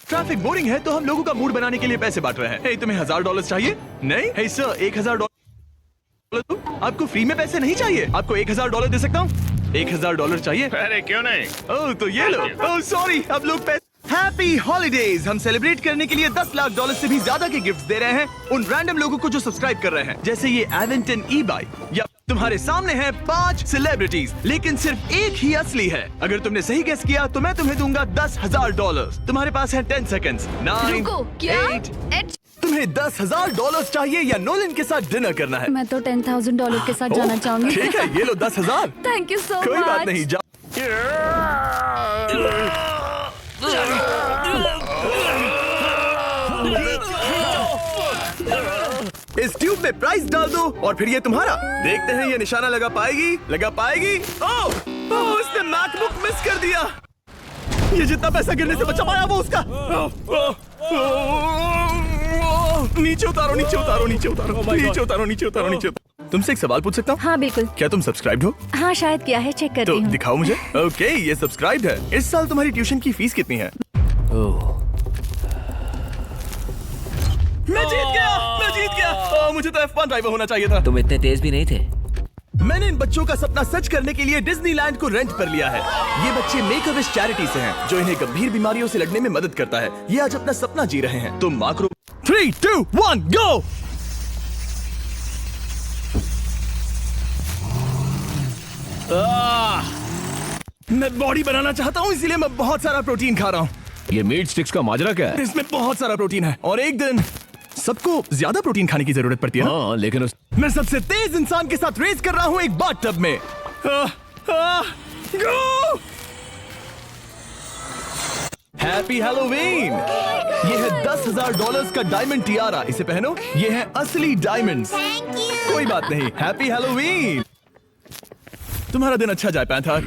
Traffic boring है तो हम लोगों का मूड बनाने के लिए पैसे बांट रहे हैं। हे, तुम्हें $1000 चाहिए? नहीं? हे सर, $1000 दो। आपको फ्री में पैसे नहीं चाहिए? आपको $1000 दे सकता हूँ? $1000 चाहिए? अरे क्यों नहीं? ओह तो ये लो। ओह सॉरी, अब लोग पैसे। Happy holidays. हम सेलिब्रेट करने के लिए $10 लाख से भी ज्यादा के गिफ्ट्स दे रहे हैं उन रैंडम लोगों को जो सब्सक्राइब कर रहे हैं, जैसे ये एवेंटन ई-बाइक। या तुम्हारे सामने हैं 5 सेलिब्रिटीज, लेकिन सिर्फ एक ही असली है। अगर तुमने सही गेस किया तो मैं तुम्हें दूंगा $10,000। तुम्हारे पास है 10 सेकंड्स। 9, रुको, क्या? 8। तुम्हें $10,000 चाहिए या नोलन के साथ डिनर करना है? मैं तो $10,000 के साथ जाना चाहूंगी। ठीक है, ये लो 10,000। Thank you so much. कोई बात नहीं, जाओ। इस ट्यूब में प्राइस डाल दो और फिर ये तुम्हारा। देखते हैं ये निशाना लगा पाएगी? लगा पाएगी? ओह, उसने मैकबुक मिस कर दिया। ये जितना पैसा गिरने से बचा पाया वो उसका। नीचे उतारो, नीचे उतारो, नीचे उतारो, नीचे उतारो, नीचे उतारो, नीचे उतारो। तुमसे एक सवाल पूछ सकता हूँ? हाँ बिल्कुल। क्या तुम सब्सक्राइब हो? हाँ शायद किया है, चेक करती तो हूँ। दिखाओ मुझे। ओके, ये सब्सक्राइब है। इस साल तुम्हारी ट्यूशन की फीस कितनी है? मैं जीत गया, मैं जीत गया। मुझे तो F1 ड्राइवर होना चाहिए था। तुम इतने तेज भी नहीं थे। मैंने इन बच्चों का सपना सच करने के लिए डिज्नीलैंड को रेंट पर लिया है। ये बच्चे मेक अ विश चैरिटी से हैं, जो इन्हें गंभीर बीमारियों से लड़ने में मदद करता है। ये आज अपना सपना जी रहे हैं। तुम मार्क 3, 2, 1, गो। मैं बॉडी बनाना चाहता हूँ, इसीलिए मैं बहुत सारा प्रोटीन खा रहा हूँ। ये मीट स्टिक्स का माजरा क्या है? इसमें बहुत सारा प्रोटीन है और एक दिन सबको ज्यादा प्रोटीन खाने की जरूरत पड़ती है ना? हाँ, लेकिन मैं सबसे तेज इंसान के साथ रेस कर रहा हूँ एक बाथटब में। गो! Happy Halloween. ये है $10,000 का डायमंड टियारा। इसे पहनो, ये है असली डायमंड्स। कोई बात नहीं, हैप्पी हैलोवीन। तुम्हारा दिन अच्छा जाए पैंथर।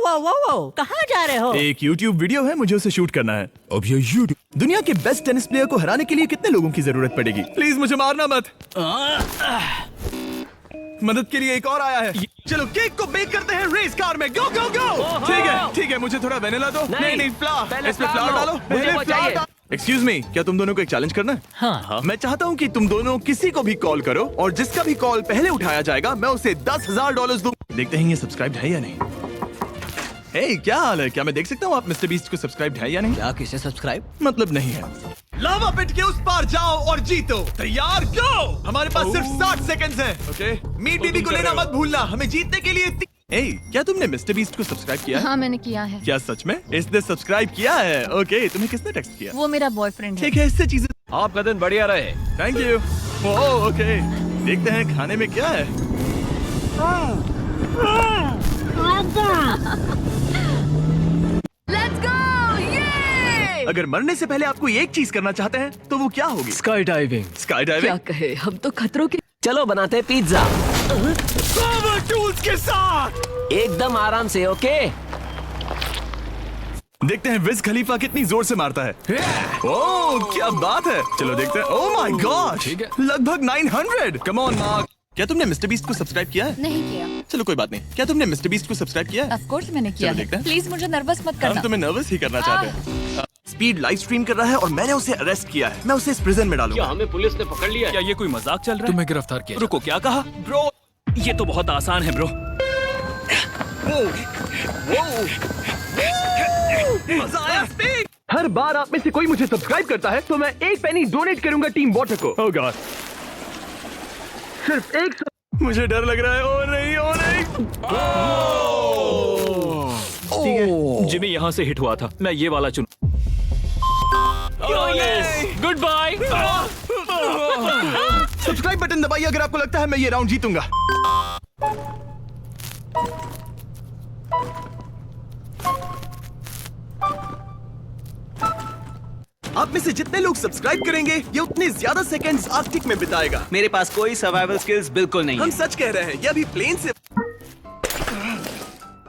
वो कहाँ जा रहे हो? एक YouTube वीडियो है, मुझे उसे शूट करना है। अब ये YouTube दुनिया के बेस्ट टेनिस प्लेयर को हराने के लिए कितने लोगों की जरूरत पड़ेगी? प्लीज मुझे मारना मत। मदद के लिए एक और आया है। चलो केक को बेक करते हैं रेस कार में। गो गो गो। ठीक है, मुझे थोड़ा वेनिला दो। नहीं फ्लावर, इसमें फ्लावर डालो। मुझे वो चाहिए। एक्सक्यूज मी, क्या तुम दोनों को एक चैलेंज करना है? हाँ। मैं चाहता हूँ कि तुम दोनों किसी को भी कॉल करो और जिसका भी कॉल पहले उठाया जाएगा मैं उसे $10,000 दूं। देखते हैं ये सब्सक्राइब है या नहीं। हे, क्या हाल है? क्या मैं देख सकता हूँ आप मिस्टर बीस्ट को सब्सक्राइब है या नहीं? क्या किसे सब्सक्राइब? मतलब नहीं है। लावा पिट के उस पार जाओ और जीतो। तैयार, गो। हमारे पास सिर्फ 60 सेकंड्स हैं। ओके, मीट बीबी को लेना मत भूलना। हमें जीतने के लिए क्या तुमने मिस्टर बीस्ट को सब्सक्राइब किया है? हाँ मैंने किया है। क्या सच में? इसने सब्सक्राइब किया है? ओके, तुम्हें किसने टेक्स्ट किया? वो मेरा बॉयफ्रेंड है। ठीक है, इससे चीजें। आपका दिन बढ़िया रहे। Thank you. ओके, देखते हैं खाने में क्या है। लेट्स गो, ये! अगर मरने से पहले आपको एक चीज करना चाहते हैं तो वो क्या होगी? Sky diving. स्काई क्या डाइविंग कहे, हम तो खतरों की। चलो बनाते पिज्जा। पावर टूल्स के साथ। एकदम आराम से, ओके? देखते हैं विज खलीफा कितनी जोर से मारता है। ओह, क्या बात है। चलो देखते हैं। ओह माय गॉड, ठीक है। लगभग 900। Come on mark. क्या तुमने मिस्टर बीस्ट को सब्सक्राइब किया है? नहीं किया। चलो कोई बात नहीं। क्या तुमने मिस्टर बीस्ट को सब्सक्राइब किया है? ऑफ कोर्स मैंने किया चलो है। देखते हैं। प्लीज मुझे नर्वस मत हम करना। तुम्हें नर्वस ही करना चाहते हैं। स्पीड लाइव स्ट्रीम कर रहा है और मैंने उसे अरेस्ट किया है। मैं उसे इस प्रिजन में डालूंगा। हमें पुलिस ने पकड़ लिया है? क्या ये कोई मजाक चल रहा है? तुम्हें गिरफ्तार किया। रुको, क्या कहा? ब्रो, ये तो बहुत आसान है ब्रो। मजा आया। स्पीड। हर बार आप में से कोई मुझे सब्सक्राइब करता है तो मैं 1 पेनी डोनेट करूंगा टीम वॉटर को। ओह गॉड, सिर्फ एक। मुझे डर लग रहा है। ओ नहीं, ओ नहीं। जिमी यहाँ से हिट हुआ था, मैं ये वाला चुन। Good bye. सब्सक्राइब बटन दबाइए अगर आपको लगता है मैं ये राउंड जीतूंगा। आप में से जितने लोग सब्सक्राइब करेंगे ये उतने ज्यादा सेकंड्स आर्कटिक में बिताएगा। मेरे पास कोई सर्वाइवल स्किल्स बिल्कुल नहीं हम है। सच कह रहे हैं, ये अभी प्लेन से।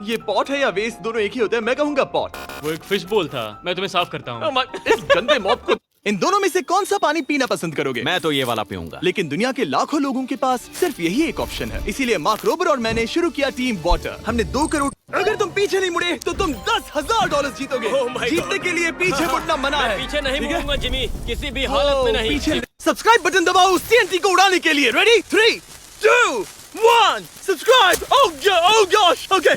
ये पॉट है या वेस्ट, दोनों एक ही होते हैं। मैं कहूंगा पॉट। वो एक फिश बोल था, मैं तुम्हें साफ करता हूँ। इस गंदे मॉब को इन दोनों में से कौन सा पानी पीना पसंद करोगे? मैं तो ये वाला पीऊंगा। लेकिन दुनिया के लाखों लोगों के पास सिर्फ यही एक ऑप्शन है। इसीलिए मार्क रोबर और मैंने शुरू किया टीम वाटर। हमने 2 करोड़। अगर तुम पीछे नहीं मुड़े तो तुम $10,000 जीतोगे। जीतने के लिए पीछे मुड़ना मना है। पीछे नहीं ठीक है? मुड़ूंगा जिमी, किसी भी हालत में नहीं। पीछे सब्सक्राइब बटन दबाओ उस TNT को उड़ाने के लिए। Ready 3 2 1 subscribe. Oh gosh. Okay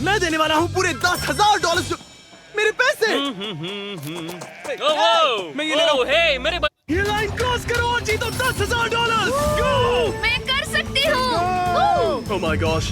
मैं देने वाला हूँ पूरे $10,000 मेरे पैसे। मैं ये ले रहा हूँ। हे मेरे ये लाइन क्रॉस करो और जीतो $10,000। गो। मैं कर सकती हूँ। ओह माय गॉश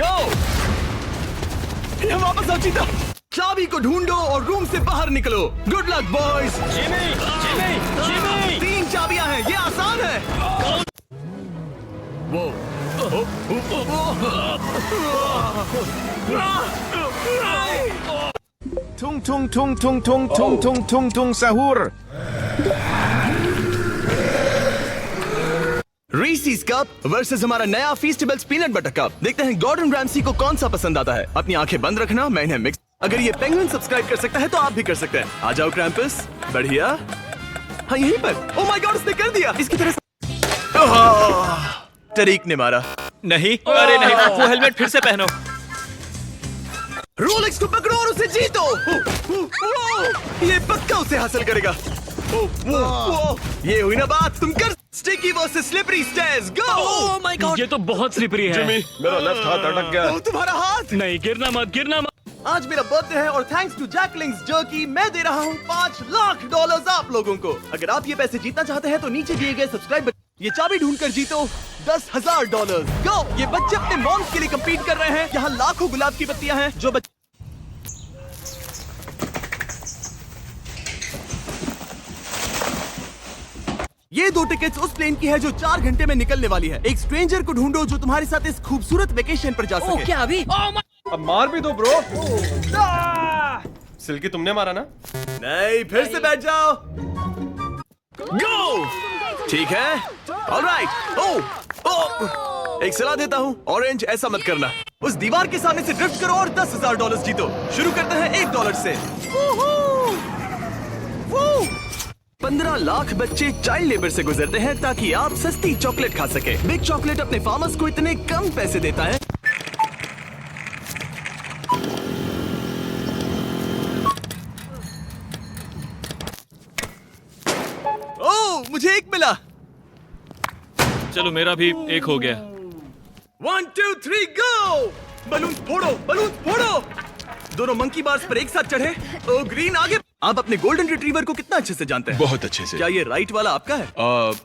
गो। वापस आओ चीता। चाबी को ढूंढो और रूम से बाहर निकलो। Good luck boys. Jimmy Jimmy Jimmy 3 चाबियां हैं, ये आसान है। वो Tung tung tung tung tung tung tung tung tung sahur. Reese's cup versus हमारा नया फीस्टेबल्स पीनट बटर कप। देखते हैं गॉर्डन रैमसी को कौन सा पसंद आता है। अपनी आंखें बंद रखना, मैं इन्हें मिक्स। अगर ये पेंगुइन सब्सक्राइब कर सकता है तो आप भी कर सकते हैं। आ जाओ क्रैम्पस। बढ़िया। हाँ यहीं पर। ओह माय गॉड उसने कर दिया। इसकी तरह तरीक ने मारा। नहीं, अरे नहीं, वो हेलमेट फिर से पहनो। रोलेक्स को पकड़ो और उसे जीतो। ये पक्का उसे हासिल करेगा। ये हुई ना बात। तुम कर। Sticky versus slippery stairs. Go. Oh my God ये तो बहुत स्लिपरी है। मेरा लेफ्ट हाथ अटक गया। तुम्हारा हाथ। नहीं, गिरना मत, गिरना मत। आज मेरा बर्थडे है और थैंक्स टू जैकलिंग्स जर्की मैं दे रहा हूँ $5,00,000 आप लोगों को। अगर आप ये पैसे जीतना चाहते हैं तो नीचे दिए गए सब्सक्राइब बटन। ये चाबी ढूंढकर जीतो $10,000। गो। ये बच्चे अपने मॉम्स के लिए कम्पीट कर रहे हैं। यहाँ लाखों गुलाब की पत्तियां हैं जो बच्चे। ये 2 टिकट्स उस प्लेन की है जो 4 घंटे में निकलने वाली है। एक स्ट्रेंजर को ढूंढो जो तुम्हारे साथ इस खूबसूरत वेकेशन पर जा सके। क्या अभी? अब मार भी दो ब्रो। सिल्की तुमने मारा ना? नहीं फिर से बैठ जाओ। गो। ठीक है। ऑलराइट। ओह एक सलाह देता हूँ ऑरेंज ऐसा मत करना। उस दीवार के सामने से ड्रिफ्ट करो और $10,000 जीतो। शुरू करते हैं $1 से। 15 लाख बच्चे चाइल्ड लेबर से गुजरते हैं ताकि आप सस्ती चॉकलेट खा सके। बिग चॉकलेट अपने फार्मर्स को इतने कम पैसे देता है। ओह मुझे 1 मिला। चलो मेरा भी 1 हो गया। 1 2 3 गो। Balloon फोड़ो, balloon फोड़ो। दोनों मंकी बार्स पर एक साथ चढ़े। ओ ग्रीन आगे। आप अपने गोल्डन रिट्रीवर को कितना अच्छे से जानते हैं? बहुत अच्छे से। क्या ये राइट वाला आपका है?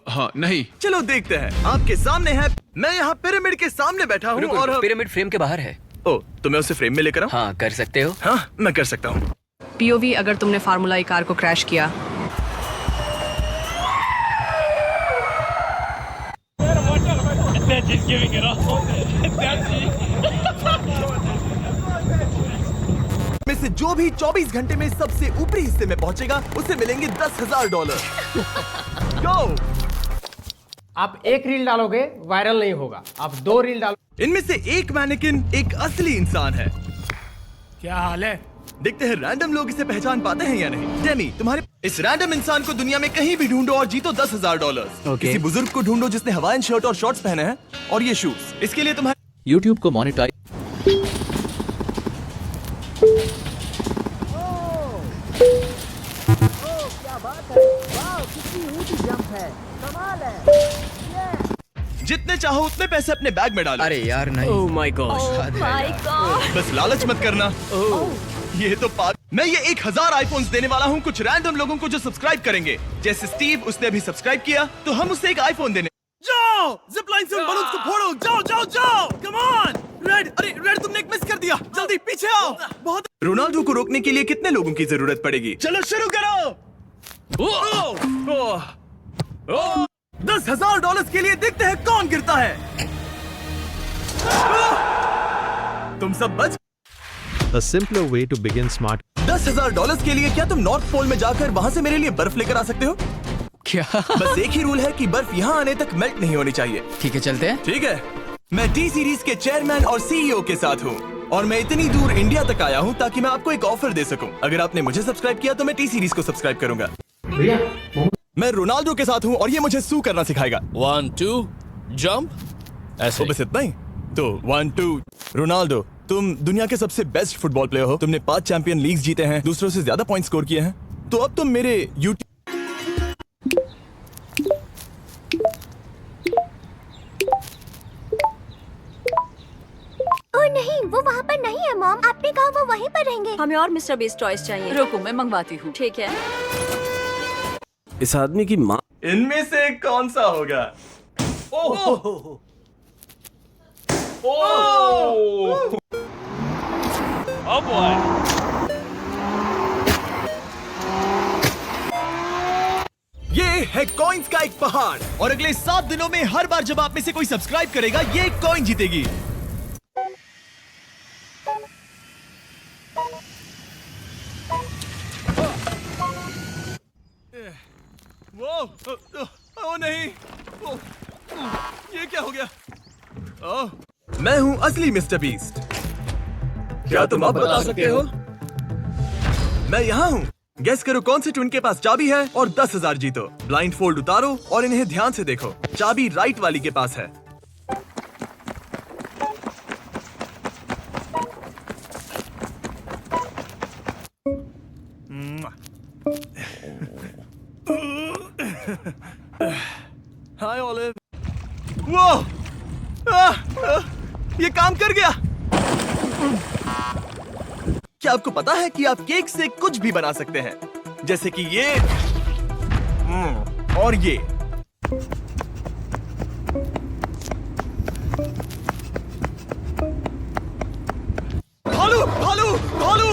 हाँ नहीं। चलो देखते हैं। आपके सामने है। मैं यहाँ पिरामिड के सामने बैठा हूँ और पिरामिड फ्रेम के बाहर है। ओ तो मैं उसे फ्रेम में लेकर आऊँ? हाँ कर सकते हो। हाँ मैं कर सकता हूँ। POV अगर तुमने फार्मूला कार को क्रैश किया। में से जो भी 24 घंटे में सबसे ऊपरी हिस्से में पहुंचेगा उसे मिलेंगे $10,000। गो। आप 1 रील डालोगे वायरल नहीं होगा, आप 2 रील डालो। इनमें से एक मैनेकिन एक असली इंसान है। क्या हाल है? देखते हैं रैंडम लोग इसे पहचान पाते हैं या नहीं। डेमी तुम्हारे इस रैंडम इंसान को दुनिया में कहीं भी ढूंढो और जीतो $10,000। किसी बुजुर्ग को ढूंढो जिसने हवाईन शर्ट और शॉर्ट्स पहने हैं और ये शूज। इसके लिए तुम्हारे YouTube को मोनेटाइज। जितने चाहो उतने पैसे अपने बैग में डालो। अरे यार नहीं। ओह माय गॉड। My God. बस लालच मत करना। ये तो मैं ये 1,000 आईफोन्स देने वाला हूँ कुछ रैंडम लोगों को जो सब्सक्राइब करेंगे। जैसे स्टीव उसने अभी सब्सक्राइब किया तो हम उससे एक आईफोन देने। जाओ जिप लाइन से उन बलून्स को फोड़ो। जाओ जाओ जाओ। Come on red. अरे रेड तुमने एक मिस कर दिया। जल्दी पीछे आओ। बहुत। रोनाल्डो को रोकने के लिए कितने लोगों की जरूरत पड़ेगी? चलो शुरू करो। $10,000 के लिए देखते हैं कौन गिरता है। तुम सब बच। A simpler way to begin smart. $10,000 के लिए क्या तुम नॉर्थ पोल में जाकर वहां से मेरे लिए बर्फ लेकर आ सकते हो? क्या? बस एक ही रूल है कि बर्फ यहाँ आने तक मेल्ट नहीं होनी चाहिए। ठीक है, चलते हैं। ठीक है। मैं टी सीरीज के चेयरमैन और सीईओ के साथ हूँ और मैं इतनी दूर इंडिया तक आया हूँ ताकि मैं आपको एक ऑफर दे सकूँ। अगर आपने मुझे सब्सक्राइब किया तो मैं टी सीरीज को सब्सक्राइब करूंगा। मैं रोनाल्डो के साथ हूँ और ये मुझे सू करना सिखाएगा। 1 2 जंप। ऐसे तो बस इतना ही। तो 1 2 रोनाल्डो, तुम दुनिया के सबसे बेस्ट फुटबॉल प्लेयर हो। तुमने 5 चैंपियन लीग्स जीते हैं, दूसरों से ज्यादा पॉइंट स्कोर किए हैं। तो अब तुम मेरे यूट्यूब नहीं, वो वहाँ पर नहीं है मॉम। आपने कहा वो वहीं पर रहेंगे। हमें और मिस्टर बीस्ट टॉयज चाहिए। रुको, मैं मंगवाती हूँ। ठीक है। इस आदमी की माँ। इनमें से कौन सा होगा? ओह ये है कॉइन्स का एक पहाड़ और अगले 7 दिनों में हर बार जब आप में से कोई सब्सक्राइब करेगा ये एक कॉइन जीतेगी। ओ नहीं, ये क्या हो गया? मैं हूँ असली मिस्टर बीस्ट। क्या तुम अब बता सकते हो? मैं यहाँ हूँ। गेस करो कौन से ट्विन के पास चाबी है और 10,000 जीतो। ब्लाइंड फोल्ड उतारो और इन्हें ध्यान से देखो। चाबी राइट वाली के पास है। हाय ओलिव। वो ये काम कर गया। क्या आपको पता है कि आप केक से कुछ भी बना सकते हैं, जैसे कि ये और ये। भालू भालू भालू।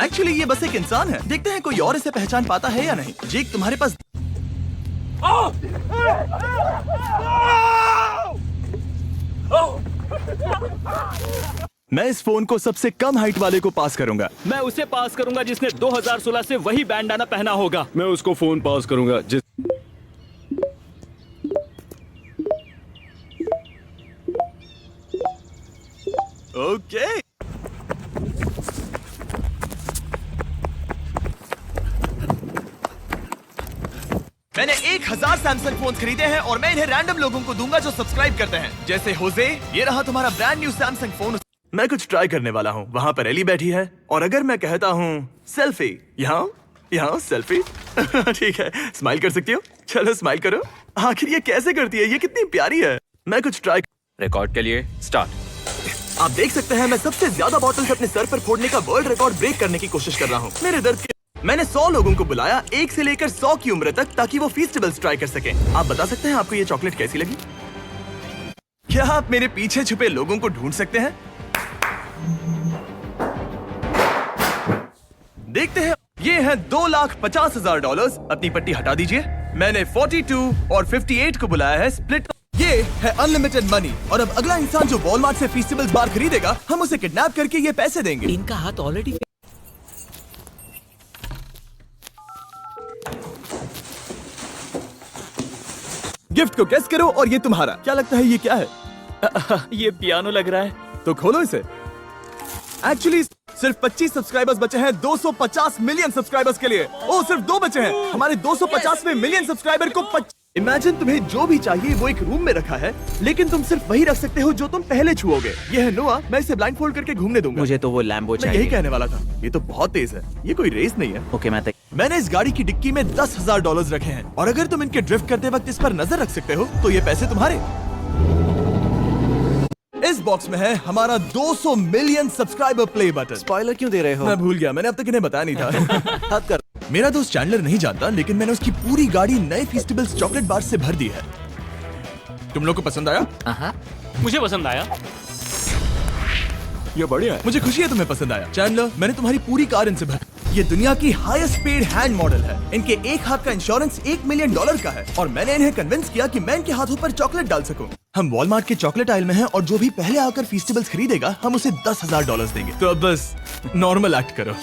एक्चुअली ये बस एक इंसान है। देखते हैं कोई और इसे पहचान पाता है या नहीं। जेक, तुम्हारे पास मैं इस फोन को सबसे कम हाइट वाले को पास करूंगा। मैं उसे पास करूंगा जिसने 2016 से वही बैंडाना पहना होगा। मैं उसको फोन पास करूंगा जिस ओके। मैंने 1000 सैमसंग फोन खरीदे हैं और मैं इन्हें रैंडम लोगों को दूंगा जो सब्सक्राइब करते हैं, जैसे होजे। ये रहा तुम्हारा ब्रांड न्यू सैमसंग फोन। मैं कुछ ट्राई करने वाला हूँ। वहाँ पर एली बैठी है और अगर मैं कहता हूँ सेल्फी, यहाँ सेल्फी। ठीक है, स्माइल कर सकती हो? चलो स्माइल करो। आखिर ये कैसे करती है? ये कितनी प्यारी है। मैं कुछ ट्राई। रिकॉर्ड के लिए स्टार्ट। आप देख सकते हैं मैं सबसे ज्यादा बॉटल्स अपने सर पर फोड़ने का वर्ल्ड रिकॉर्ड ब्रेक करने की कोशिश कर रहा हूँ। मेरे दर्द के मैंने 100 लोगों को बुलाया, 1 से लेकर 100 की उम्र तक, ताकि वो फीस्टेबल्स ट्राई कर सकें। आप बता सकते हैं आपको ये चॉकलेट कैसी लगी? क्या आप मेरे पीछे छुपे लोगों को ढूंढ सकते हैं? देखते हैं। ये है $2,50,000। अपनी पट्टी हटा दीजिए। मैंने 42 और 58 को बुलाया है स्प्लिट। ये है अनलिमिटेड मनी और अब अगला इंसान जो वॉलमार्ट से फीस्टेबल्स बार खरीदेगा, हम उसे किडनैप करके ये पैसे देंगे। इनका हाथ ऑलरेडी। गिफ्ट को गेस करो और ये तुम्हारा। क्या लगता है ये क्या है? ये पियानो लग रहा है। तो खोलो इसे। एक्चुअली सिर्फ 25 सब्सक्राइबर्स बचे हैं 250 मिलियन सब्सक्राइबर्स के लिए। ओह, सिर्फ 2 बचे हैं। हमारे 250वें मिलियन सब्सक्राइबर को इमेजिन तुम्हें जो भी चाहिए वो एक रूम में रखा है, लेकिन तुम सिर्फ वही रख सकते हो जो तुम पहले छुओगे। ये है नोआ। मैं इसे ब्लाइंड फोल्ड करके घूमने दूंगा। मुझे तो वो लैम्बो मैं चाहिए। यही कहने वाला था। ये तो बहुत तेज है। ये कोई रेस नहीं है। ओके, मैंने इस गाड़ी की डिक्की में $10,000 रखे हैं और अगर तुम इनके ड्रिफ्ट करते वक्त इस पर नजर रख सकते हो तो ये पैसे तुम्हारे। इस बॉक्स में है हमारा 200 million subscriber play button. Spoiler क्यों दे रहे हो? मैं भूल गया, मैंने अब तक इन्हें बताया नहीं था। हद कर। मेरा दोस्त चैंडलर नहीं जानता, लेकिन मैंने उसकी पूरी गाड़ी नए फीस्टेबल्स चॉकलेट बार से भर दी है। तुम लोग को पसंद आया? मुझे पसंद आया। ये बढ़िया है। मुझे खुशी है तुम्हें पसंद आया। चैंडलर, मैंने तुम्हारी पूरी कार इनसे भर। ये दुनिया की हाईएस्ट पेड हैंड मॉडल है। इनके एक हाथ का इंश्योरेंस $1 मिलियन का है और मैंने इन्हें कन्विंस किया कि मैं इनके हाथों पर चॉकलेट डाल सकूं। हम वॉलमार्ट के चॉकलेट आइल में हैं और जो भी पहले आकर फीस्टेबल्स खरीदेगा हम उसे $10,000 देंगे। तो अब बस नॉर्मल एक्ट करो।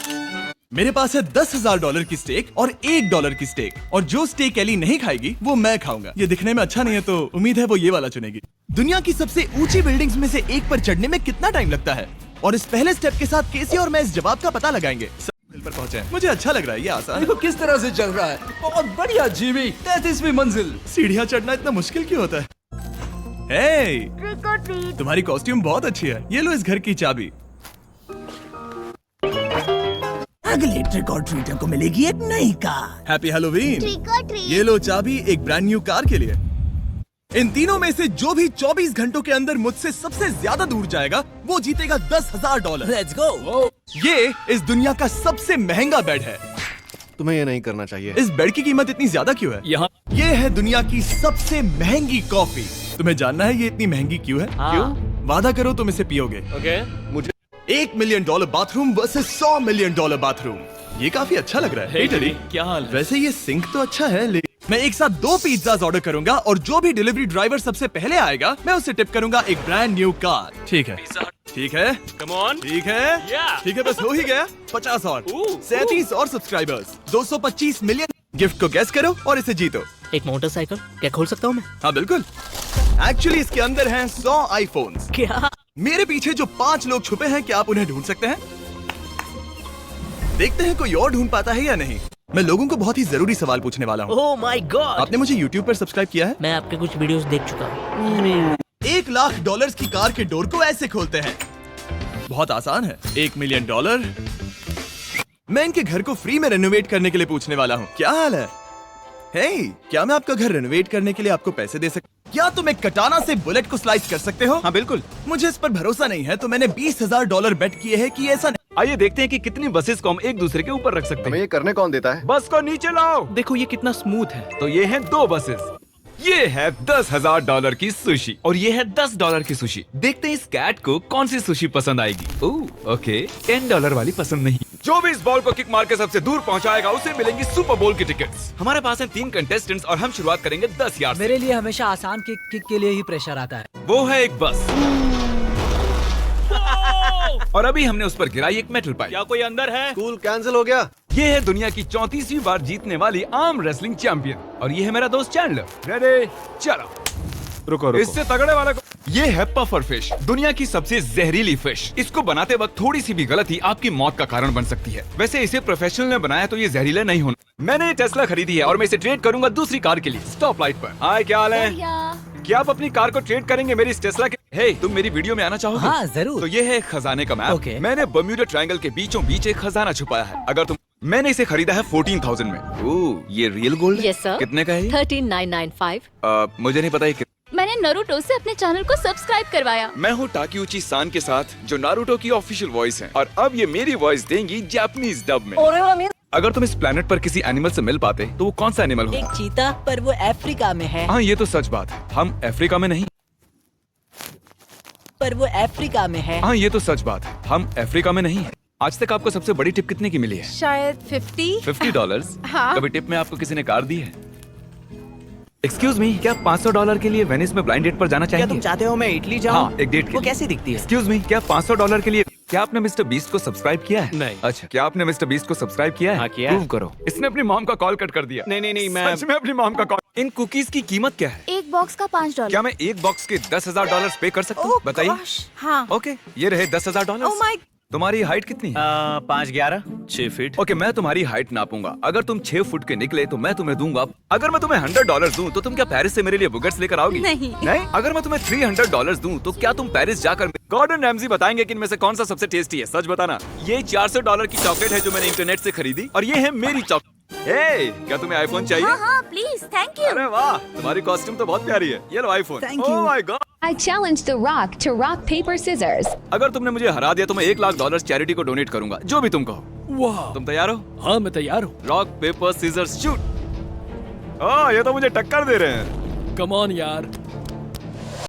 मेरे पास है $10,000 की स्टेक और $1 की स्टेक, और जो स्टेक एली नहीं खाएगी वो मैं खाऊंगा। ये दिखने में अच्छा नहीं है तो उम्मीद है वो ये वाला चुनेगी। दुनिया की सबसे ऊंची बिल्डिंग्स में से एक पर चढ़ने में कितना टाइम लगता है? और इस पहले स्टेप के साथ केसी और मैं इस जवाब का पता लगाएंगे। सब पर पहुंचे हैं। मुझे अच्छा लग रहा है, ये आसान है। किस तरह से चल रहा है? बहुत बढ़िया जिमी। 33वीं मंजिल। सीढ़ियाँ चढ़ना इतना मुश्किल क्यों होता है? हे, तुम्हारी कॉस्ट्यूम बहुत अच्छी है। ये लो इस घर की चाबी। अगले ट्रिक और ट्रीटर को मिलेगी एक नई कार। Happy Halloween. ये लो चाबी एक ब्रांड न्यू कार के लिए। इन तीनों में से जो भी 24 घंटों के अंदर मुझसे सबसे ज्यादा दूर जाएगा वो जीतेगा $10,000। Let's go. ये इस दुनिया का सबसे महंगा बेड है। तुम्हें ये नहीं करना चाहिए। इस बेड की कीमत इतनी ज्यादा क्यों है? यहाँ ये है दुनिया की सबसे महंगी कॉफी। तुम्हें जानना है ये इतनी महंगी क्यों है? क्यों? वादा करो तुम इसे पियोगे। ओके। मुझे $1 million bathroom versus $100 million bathroom. ये काफी अच्छा लग रहा है। हे टेडी, क्या हाल है? वैसे ये सिंक तो अच्छा है, लेकिन मैं एक साथ 2 पिज्जाज ऑर्डर करूंगा और जो भी डिलीवरी ड्राइवर सबसे पहले आएगा मैं उसे टिप करूंगा एक ब्रांड न्यू कार। ठीक है, ठीक है, कम ऑन। ठीक है, ठीक है, बस हो ही गया। 50 और 37 और सब्सक्राइबर्स, 225 मिलियन। गिफ्ट को गैस करो और इसे जीतो। एक मोटरसाइकिल क्या खोल सकता हूँ मैं? हाँ बिल्कुल। एक्चुअली इसके अंदर हैं 100 आईफोन्स। क्या? मेरे पीछे जो 5 लोग छुपे हैं, क्या आप उन्हें ढूंढ सकते हैं? देखते हैं कोई और ढूंढ पाता है या नहीं। मैं लोगों को बहुत ही जरूरी सवाल पूछने वाला हूँ। ओह माय गॉड। आपने मुझे YouTube पर सब्सक्राइब किया है? मैं आपके कुछ वीडियोस देख चुका हूँ। $1,00,000 की कार के डोर को ऐसे खोलते हैं। बहुत आसान है। $1 मिलियन। मैं इनके घर को फ्री में रेनोवेट करने के लिए पूछने वाला हूँ। क्या हाल है? हे, क्या मैं आपका घर रेनोवेट करने के लिए आपको पैसे दे सकता? क्या तुम एक कटाना से बुलेट को स्लाइस कर सकते हो? हाँ बिल्कुल। मुझे इस पर भरोसा नहीं है तो मैंने $20,000 बेट किए हैं कि ऐसा नहीं। आइए देखते हैं कि कितनी बसेस को हम एक दूसरे के ऊपर रख सकते हमें हैं। ये करने कौन देता है? बस को नीचे लाओ। देखो ये कितना स्मूथ है। तो ये है 2 बसेस। ये है $10,000 की सुशी और ये है $10 की सुशी। देखते हैं इस कैट को कौन सी सुशी पसंद आएगी। ओह ओके, $10 वाली पसंद नहीं। जो भी इस बॉल को किक मार के सबसे दूर पहुंचाएगा उसे मिलेंगी सुपर बोल की टिकट्स। हमारे पास हैं 3 कंटेस्टेंट्स और हम शुरुआत करेंगे 10 यार्ड से। मेरे लिए हमेशा आसान किक के लिए ही प्रेशर आता है। वो है एक बस और अभी हमने उस पर गिराई एक मेटल पाइप। क्या कोई अंदर है? स्कूल कैंसिल हो गया। ये है दुनिया की 34वीं बार जीतने वाली आर्म रेसलिंग चैंपियन और ये है मेरा दोस्त चैंडलर। रेडी? चलो। रुको। इससे तगड़े वाला को। ये है पफर फिश, दुनिया की सबसे जहरीली फिश। इसको बनाते वक्त थोड़ी सी भी गलती आपकी मौत का कारण बन सकती है। वैसे इसे प्रोफेशनल ने बनाया तो ये जहरीला नहीं होना। मैंने ये टेस्ला खरीदी है और मैं इसे ट्रेड करूंगा दूसरी कार के लिए। स्टॉप लाइट पर। हाय, क्या हाल है? क्या आप अपनी कार को ट्रेड करेंगे मेरी इस टेस्ला के? हे, तुम मेरी वीडियो में आना चाहोगे? हाँ जरूर। तो ये है खजाने का मैप। ओके। मैंने बर्म्यूडा ट्रायंगल के बीचों बीच एक खजाना छुपाया है। अगर तुम मैंने इसे खरीदा है 14,000 में। ओह, ये रियल गोल्ड है? Yes, sir. कितने का है ये? 13,995। मुझे नहीं पता ये मैंने नारुतो से अपने चैनल को सब्सक्राइब करवाया। मैं हूँ टाकिउची सान के साथ जो नारुतो की ऑफिशियल वॉइस है और अब ये मेरी वॉइस देंगी जापानीज डब में। अगर तुम इस प्लेनेट पर किसी एनिमल से मिल पाते तो वो कौन सा एनिमल होगा? एक चीता, पर वो अफ्रीका में है। हाँ ये तो सच बात है, हम अफ्रीका में नहीं। पर वो अफ्रीका में है। हाँ ये तो सच बात है, हम अफ्रीका में नहीं है। आज तक आपको सबसे बड़ी टिप कितने की मिली है? शायद 50। $50? हाँ। कभी टिप में आपको किसी ने कार दी है? एक्सक्यूज मी, क्या $500 के लिए वेनिस में ब्लाइंड डेट पर जाना क्या चाहेंगे? तुम चाहते हो मैं इटली जाऊँ? हाँ, एक डेट के वो लिए। कैसी दिखती है? एक्सक्यूज मी, क्या $500 के लिए क्या आपने मिस्टर बीस्ट को सब्सक्राइब किया है? नहीं। अच्छा, क्या आपने मिस्टर बीस्ट को सब्सक्राइब किया है? हाँ, किया है। प्रूव करो। इसने अपनी मॉम का कॉल कट कर दिया। नहीं, मैं सच में अपनी मॉम का कॉल। इन कुकीज की कीमत क्या है? एक बॉक्स का $5। क्या मैं एक बॉक्स के $10,000 पे कर सकता हूँ? बताइए। हाँ। ओके, ये रहे $10,000। Oh my- तुम्हारी हाइट कितनी है? 5'11", 6 फीट। ओके, मैं तुम्हारी हाइट नापूंगा। अगर तुम 6 फुट के निकले तो मैं तुम्हें दूंगा। अगर मैं तुम्हें $100 दूं तो तुम क्या पेरिस से मेरे लिए बुगेट्स लेकर आओगी? नहीं। अगर मैं तुम्हें $300 दूं तो क्या तुम पेरिस जाकर गॉर्डन रैमजी बताएंगे कि इनमें से कौन सा सबसे टेस्टी है? सच बताना। ये $400 की चॉकलेट है जो मैंने इंटरनेट से खरीदी और ये है मेरी चॉकलेट। हे, क्या तुम्हें आईफोन चाहिए? हाँ प्लीज, थैंक यू। अरे वाह, तुम्हारी कॉस्ट्यूम तो बहुत प्यारी है। ये लो iPhone. Oh my god. I challenge The Rock to rock, paper, scissors. अगर तुमने मुझे हरा दिया तो मैं $1,00,000 चैरिटी को डोनेट करूंगा, जो भी तुम कहो। वाह। तुम तैयार हो? हाँ मैं तैयार हूँ। Rock paper scissors shoot. ये तो मुझे टक्कर दे रहे हैं। कम ऑन यार।